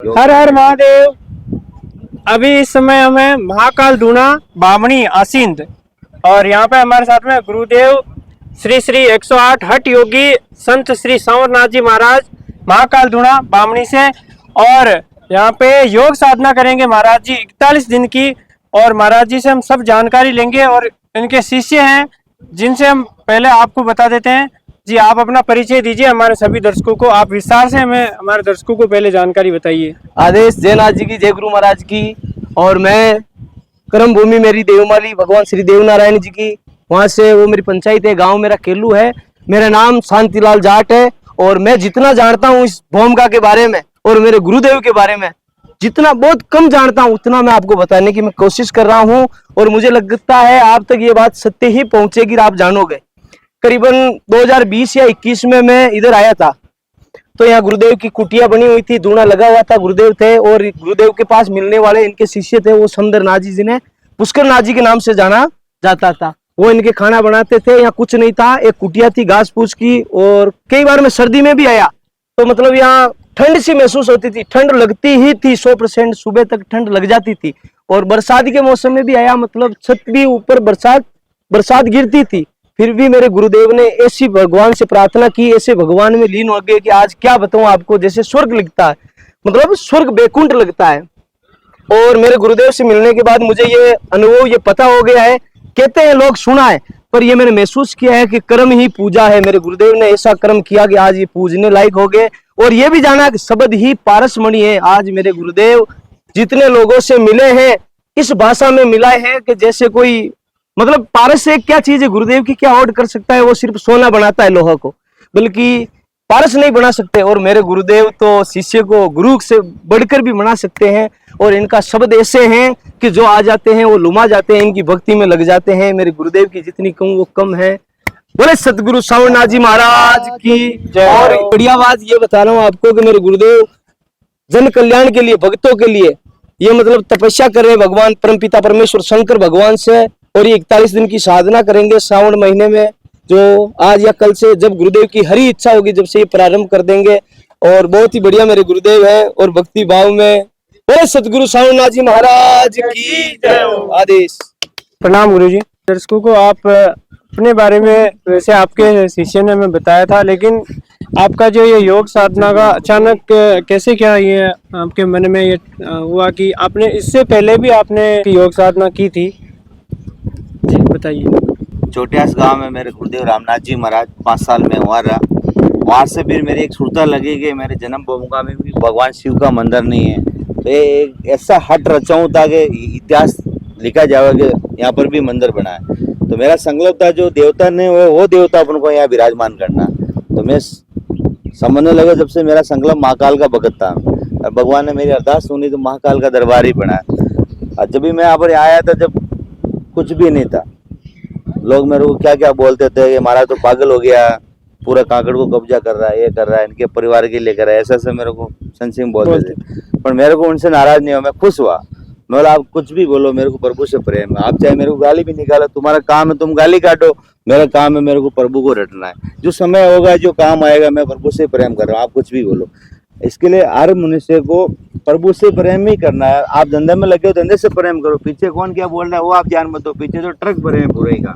हर हर महादेव। अभी इस समय हमें महाकाल धूना बामणी आसिंद और यहाँ पे हमारे साथ में गुरुदेव श्री श्री 108 हठ योगी संत श्री सांवरनाथ जी महाराज महाकाल धूना बामणी से, और यहाँ पे योग साधना करेंगे महाराज जी 41 दिन की। और महाराज जी से हम सब जानकारी लेंगे और इनके शिष्य हैं जिनसे हम पहले आपको बता देते हैं। जी आप अपना परिचय दीजिए हमारे सभी दर्शकों को, आप विस्तार से हमें हमारे दर्शकों को पहले जानकारी बताइए। आदेश जयनाथ जी की, जय गुरु महाराज की। और मैं कर्म भूमि मेरी देवमाली भगवान श्री देवनारायण जी की, वहाँ से वो मेरी पंचायत है, गांव मेरा केलू है। मेरा नाम शांतिलाल जाट है और मैं जितना जानता हूँ इस भूमिका के बारे में और मेरे गुरुदेव के बारे में जितना बहुत कम जानता हूँ उतना मैं आपको बताने की मैं कोशिश कर रहा हूँ। और मुझे लगता है आप तक ये बात सत्य ही पहुंचेगी, आप जानोगे। करीबन 2020 या 21 में मैं इधर आया था, तो यहाँ गुरुदेव की कुटिया बनी हुई थी, धूना लगा हुआ था, गुरुदेव थे और गुरुदेव के पास मिलने वाले इनके शिष्य थे वो समदरनाथ जी, जिन्हें पुष्कर नाथ जी के नाम से जाना जाता था। वो इनके खाना बनाते थे। यहाँ कुछ नहीं था, एक कुटिया थी घास फूस की। और कई बार मैं सर्दी में भी आया तो मतलब यहाँ ठंड सी महसूस होती थी, ठंड लगती ही थी 100%, सुबह तक ठंड लग जाती थी। और बरसात के मौसम में भी आया, मतलब छत भी ऊपर बरसात गिरती थी, फिर भी मेरे गुरुदेव ने ऐसी भगवान से प्रार्थना की, ऐसे भगवान में लीन हो गए कि आज क्या बताऊं आपको, जैसे स्वर्ग लगता है, मतलब स्वर्ग बैकुंठ लगता है। और मेरे गुरुदेव से मिलने के बाद मुझे ये अनुभव ये पता हो गया है, कहते हैं लोग सुना है, पर ये मैंने महसूस किया है कि कर्म ही पूजा है। मेरे गुरुदेव ने ऐसा कर्म किया कि आज ये पूजने लायक हो गए। और ये भी जाना कि शब्द ही पारसमणि है। आज मेरे गुरुदेव जितने लोगों से मिले हैं इस भाषा में मिला है कि जैसे कोई, मतलब पारस से क्या चीज है, गुरुदेव की क्या ओड कर सकता है, वो सिर्फ सोना बनाता है लोहा को, बल्कि पारस नहीं बना सकते। और मेरे गुरुदेव तो शिष्य को गुरु से बढ़कर भी बना सकते हैं। और इनका शब्द ऐसे हैं कि जो आ जाते हैं वो लुमा जाते हैं, इनकी भक्ति में लग जाते हैं। मेरे गुरुदेव की जितनी कहूँ वो कम है। बोले सतगुरु सांवरनाथ जी महाराज की जय। और बढ़िया बात ये बता रहा हूँ आपको कि मेरे गुरुदेव जन कल्याण के लिए, भक्तों के लिए ये मतलब तपस्या कर रहे हैं भगवान परमपिता परमेश्वर शंकर भगवान से। और ये 41 दिन की साधना करेंगे श्रावण महीने में, जो आज या कल से, जब गुरुदेव की हरी इच्छा होगी जब से ये प्रारंभ कर देंगे। और बहुत ही बढ़िया मेरे गुरुदेव है और भक्ति भाव में। बोले सतगुरु सांवरनाथ जी महाराज की जय। आदेश। प्रणाम गुरु जी। दर्शकों को आप अपने बारे में, वैसे आपके शिष्य ने हमें बताया था, लेकिन आपका जो ये योग साधना का अचानक कैसे क्या ये आपके मन में ये हुआ कि आपने इससे पहले भी आपने योग साधना की थी? जी बताइए। छोटियास गांव में मेरे गुरुदेव रामनाथ जी महाराज 5 साल में हुआ रहा। वहाँ से फिर मेरी एक सुरता लगी कि मेरे जन्म भूमि में भी भगवान शिव का मंदिर नहीं है, तो एक ऐसा हट रचाऊं ताकि इतिहास लिखा जाए कि यहाँ पर भी मंदिर बना है। तो मेरा संकल्प था जो देवता ने वो देवता अपन को यहाँ विराजमान करना। तो मैं समझने लगा, जब से मेरा संकल्प महाकाल का भगत था, भगवान ने मेरी अरदास सुनी तो महाकाल का दरबार ही बनाया। जब भी मैं यहाँ पर आया था, जब कुछ भी नहीं था, लोग मेरे को क्या क्या बोलते थे कि महाराज तो पागल हो गया, पूरा काकड़ को कब्जा कर रहा है, ये कर रहा है, इनके परिवार के लिए कर रहा है, ऐसा मेरे को संशय बोलते थे। पर मेरे को उनसे नाराज नहीं हुआ, मैं खुश हुआ। मैं बोला आप कुछ भी बोलो, मेरे को प्रभु से प्रेम है। आप चाहे मेरे को गाली भी निकालो, तुम्हारा काम है तुम गाली काटो, मेरा काम है मेरे को प्रभु को रटना है। जो समय होगा, जो काम आएगा, मैं प्रभु से प्रेम कर रहा हूँ। आप कुछ भी बोलो, इसके लिए हर मनुष्य को प्रभु से प्रेम ही करना है। आप धंधे में लगे हो, धंधे से प्रेम करो। पीछे कौन क्या बोल रहा है वो आप ध्यान मत दो, पीछे तो ट्रक भरे हैं पूरे का,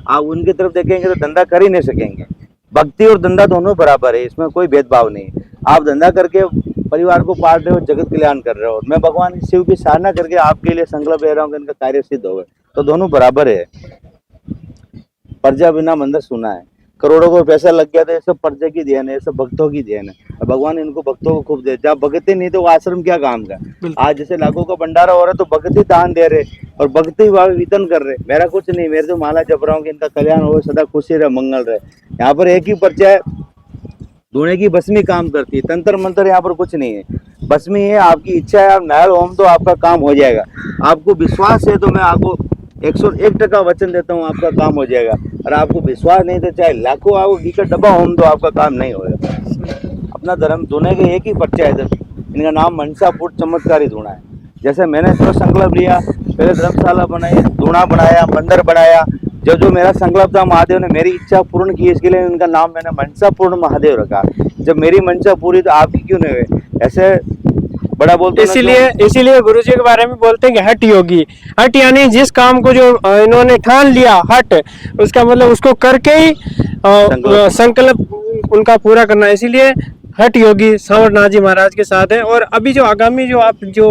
आप उनकी तरफ देखेंगे तो धंधा कर ही नहीं सकेंगे। भक्ति और धंधा दोनों बराबर है, इसमें कोई भेदभाव नहीं। आप धंधा करके परिवार को पाल रहे हो, जगत कल्याण कर रहे हो। मैं भगवान शिव की साधना करके आपके लिए संकल्प ले रहा हूँ कि इनका कार्य सिद्ध होगा, तो दोनों बराबर है। प्रजा बिना मंदिर सुना है, करोड़ों को पैसा लग गया था, ये सब प्रजा की देन है, ये सब भक्तों की देन है। भगवान इनको भक्तों को खूब दे। जब भक्ति नहीं तो आश्रम क्या काम का। आज जैसे लाखों का भंडारा हो रहा है तो भक्ति दान दे रहे और भक्ति वितरण कर रहे। मेरा कुछ नहीं, मेरे तो माला जप रहा हूँ कि इनका कल्याण हो, सदा खुशी रहे, मंगल रहे। यहाँ पर एक ही पर्चा है, धुएं की भस्मी काम करती है, तंत्र मंत्र यहाँ पर कुछ नहीं है, भस्मी है। आपकी इच्छा है, आप नायल ओम तो आपका काम हो जाएगा। आपको विश्वास है तो मैं आपको 101% वचन देता हूँ, आपका काम हो जाएगा। और आपको विश्वास नहीं तो चाहे लाखों आपको घी का डब्बा होम दो, आपका काम नहीं होगा। अपना धर्म धुने का एक ही पर्चा है, इनका नाम मनसापुर चमत्कारी धुना है। जैसे मैंने जो संकल्प लिया, पहले धर्मशाला बनाई, धुना बनाया, मंदिर बनाया। जो मेरा संकल्प था, महादेव ने मेरी इच्छा पूर्ण की, इसके लिए इनका नाम मैंने मनसा पूर्ण महादेव रखा। जब मेरी मंशा पूरी तो आपकी क्यों नहीं हुई? ऐसे बड़ा बोलते हो ना इसीलिए गुरु जी के बारे में बोलते हैं कि हठ योगी। हठ यानी जिस काम को जो इन्होंने ठान लिया, हठ उसका मतलब उसको करके ही संकल्प उनका पूरा करना। इसीलिए हठ योगी सांवरनाथ जी महाराज के साथ है। और अभी जो आगामी जो आप जो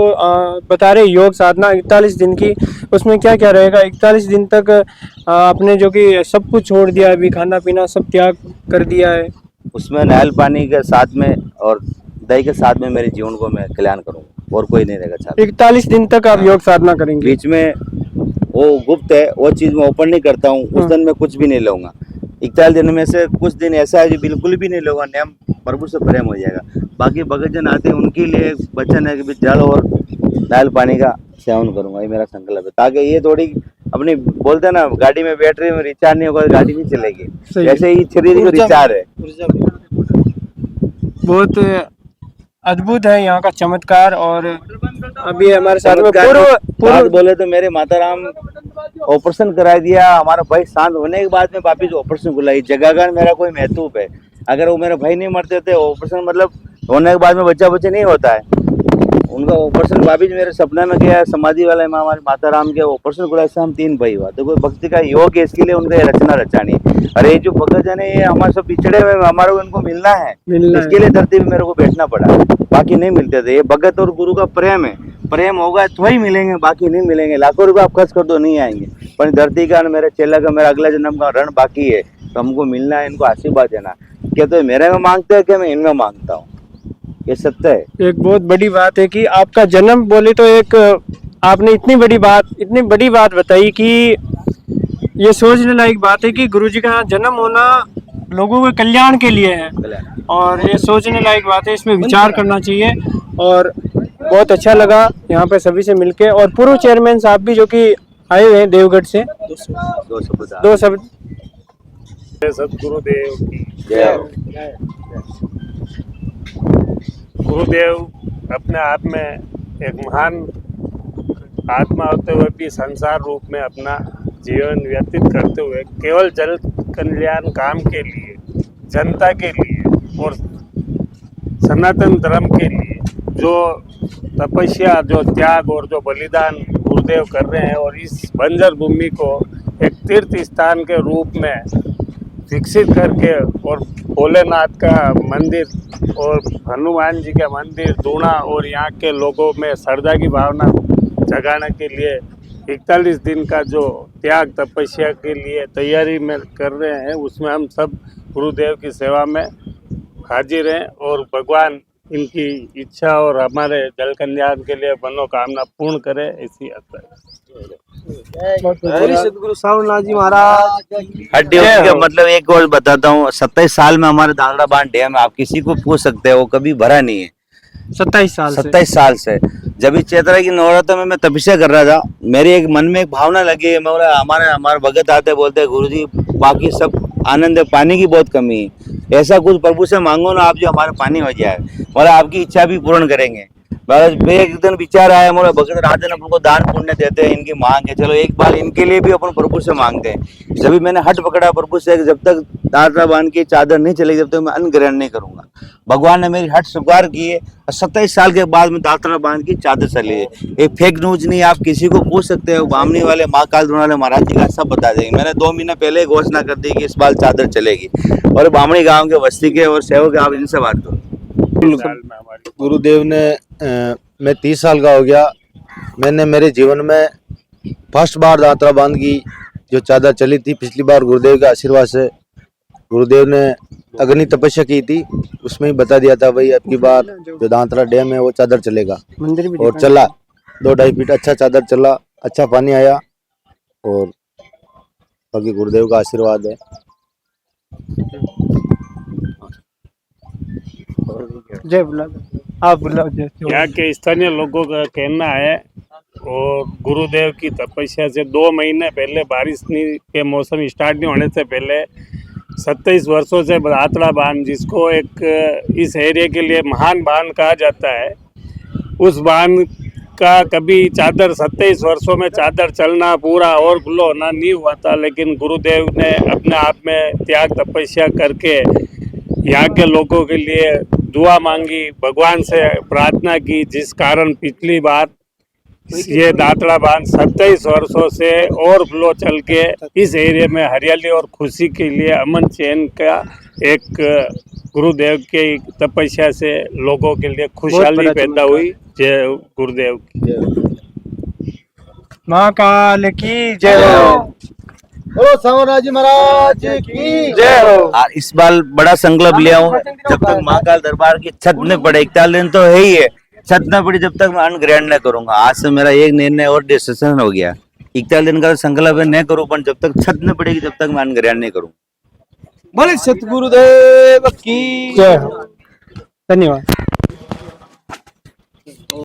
बता रहे योग साधना 41 दिन की, उसमें क्या क्या रहेगा? 41 दिन तक आपने जो कि सब कुछ छोड़ दिया, अभी खाना पीना सब त्याग कर दिया है। उसमें नारियल पानी के साथ में और दही के साथ में मेरे जीवन को मैं कल्याण करूंगा, और कोई नहीं रहेगा चाहता। 41 दिन तक आप योग साधना करेंगे? बीच में वो गुप्त है, वो चीज मैं ओपन नहीं करता हूँ। उस दिन मैं कुछ भी नहीं लूंगा। 41 दिन में से कुछ दिन ऐसा है जो बिल्कुल भी नहीं लूंगा, नियम प्रभु से प्रेम हो जाएगा। बाकी भगत जन आते हैं उनके लिए वचन है कि जल और नारियल पानी का सेवन करूंगा, ये मेरा संकल्प है। ताकि ये थोड़ी अपनी बोलते हैं ना, गाड़ी में बैटरी में रिचार्ज नहीं होगा गाड़ी नहीं चलेगी, ऐसे ही शरीर को रिचार्ज है। बहुत अद्भुत है यहाँ का चमत्कार। और अभी हमारे साथ में पूर्व बोले तो मेरे माता राम ऑपरेशन करा दिया, हमारा भाई शांत होने के बाद में वापिस ऑपरेशन बुलाई। जगह का मेरा कोई महत्व है, अगर वो मेरे भाई नहीं मरते थे, ऑपरेशन मतलब होने के बाद में बच्चा नहीं होता है। उनका ऑपरेशन वापिस मेरे सपना में गया, समाधि वाला इमाम हमारे माता राम के ऑपरेशन बुलाए से हम 3 भाई हुआ। तो कोई भक्ति का योग है, इसके लिए उनका रचना रचानी। अरे जो भगत जन है ये हमारे सब पिछड़े हुए, हमारे को इनको मिलना है, इसके लिए धरती पे मेरे को बैठना पड़ा, बाकी नहीं मिलते थे। ये भगत और गुरु का प्रेम है, प्रेम होगा तो ही मिलेंगे, बाकी नहीं मिलेंगे। लाखों रुपए आप खर्च कर दो नहीं आएंगे, पर धरती का मेरे चेला का मेरा अगला जन्म का ऋण बाकी है। तो हमको मिलना है, इनको आशीर्वाद देना। क्या तो मेरे में मांगते हैं, क्या मैं इनमें मांगता हूँ, ये सत्य है। एक बहुत बड़ी बात है कि आपका जन्म बोले तो एक आपने इतनी बड़ी बात बताई कि ये सोचने लायक बात है कि गुरुजी का जन्म होना लोगों के कल्याण के लिए है, और ये सोचने लायक बात है, इसमें विचार करना चाहिए। और बहुत अच्छा लगा यहाँ पे सभी से मिलके। और पूर्व चेयरमैन साहब भी जो कि आए हुए हैं देवगढ़ से, दो शब्द। सतगुरुदेव की जय। गुरुदेव अपने आप में एक महान आत्मा होते हुए भी संसार रूप में अपना जीवन व्यतीत करते हुए केवल जन कल्याण काम के लिए, जनता के लिए और सनातन धर्म के लिए जो तपस्या, जो त्याग और जो बलिदान गुरुदेव कर रहे हैं, और इस बंजर भूमि को एक तीर्थ स्थान के रूप में विकसित करके, और भोलेनाथ का मंदिर और हनुमान जी का मंदिर दूना और यहाँ के लोगों में श्रद्धा की भावना जगाने के लिए 41 दिन का जो त्याग तपस्या के लिए तैयारी में कर रहे हैं, उसमें हम सब गुरुदेव की सेवा में हाजिर हैं। और भगवान इनकी इच्छा और हमारे जल कल्याण के लिए मनोकामना पूर्ण करे, ऐसी आशा है। सतगुरु सांवरनाथ जी महाराज। हड्डी का मतलब एक और बताता हूँ, 27 साल में हमारे दादरा बांध डैम, आप किसी को पूछ सकते हो, कभी भरा नहीं है। 27 साल से जब इस चैत्र की नवरात्र में मैं तपस्या कर रहा था, मेरे एक मन में एक भावना लगी। मैं बोला हमारे भगत आते बोलते गुरुजी बाकी सब आनंद है, पानी की बहुत कमी है, ऐसा कुछ प्रभु से मांगो ना आप जो हमारे पानी हो जाए, बोला आपकी इच्छा भी पूर्ण करेंगे। एक दिन विचार आया, मोरा भगत रात दिन अपन को दान पुण्य देते हैं, इनकी मांग है, चलो एक बार इनके लिए भी अपन प्रभु से मांगते हैं। जब भी मैंने हट पकड़ा प्रभु से, जब तक दादरा बांध की चादर नहीं चलेगी जब तक मैं अन्न ग्रहण नहीं करूंगा। भगवान ने मेरी हट स्वीकार की है, 27 साल के बाद में दादरा बांध की चादर चली है। ये फेक न्यूज नहीं, आप किसी को पूछ सकते हो, बामनी वाले महाकाल द्रोण वाले महाराज जी का सब बता देंगे। मैंने 2 महीने पहले घोषणा कर दी कि इस बार चादर चलेगी, और बामणी गाँव के बस्ती के और सेवक आप इनसे बात करो। गुरुदेव ने मैं 30 साल का हो गया, मैंने मेरे जीवन में फर्स्ट बार दात्रा बांध की जो चादर चली थी, पिछली बार गुरुदेव के आशीर्वाद से गुरुदेव ने अग्नि तपस्या की थी, उसमें ही बता दिया था भाई अब की बार जो दांतरा डैम है वो चादर चलेगा, और चला 2-2.5 फीट अच्छा चादर चला, अच्छा पानी आया, और बाकी गुरुदेव का आशीर्वाद है। जय आप यहाँ के स्थानीय लोगों का कहना है, और गुरुदेव की तपस्या से 2 महीने पहले, बारिश के मौसम स्टार्ट नहीं होने से पहले 27 वर्षों से दातरा बांध, जिसको एक इस एरिया के लिए महान बांध कहा जाता है, उस बांध का कभी चादर 27 वर्षों में चादर चलना पूरा और खुला होना नहीं हुआ था। लेकिन गुरुदेव ने अपने आप में त्याग तपस्या करके यहाँ के लोगों के लिए दुआ मांगी, भगवान से प्रार्थना की, जिस कारण पिछली बार ये दातड़ा बांध 27 वर्षों से और फ्लो चल के इस एरिया में हरियाली और खुशी के लिए अमन चैन का एक गुरुदेव की तपस्या से लोगों के लिए खुशहाली पैदा हुई। जय गुरुदेव की। महाकाल की जय हो। बोलो सावरनाथ जी महाराज की जय हो। और इस बार बड़ा संकल्प लिया हूँ, जब तक महाकाल दरबार की छत न पड़े, 41 दिन तो है ही है, छत न पड़ी जब तक मैं अन्न ग्रहण न करूंगा। आज से मेरा एक निर्णय और डिसीजन हो गया, 41 दिन का संकल्प है न करूं, पर जब तक छत न पड़ेगी जब तक मैं अन्न ग्रहण नहीं करूँ। बोले सतगुरुदेव की जय हो। धन्यवाद।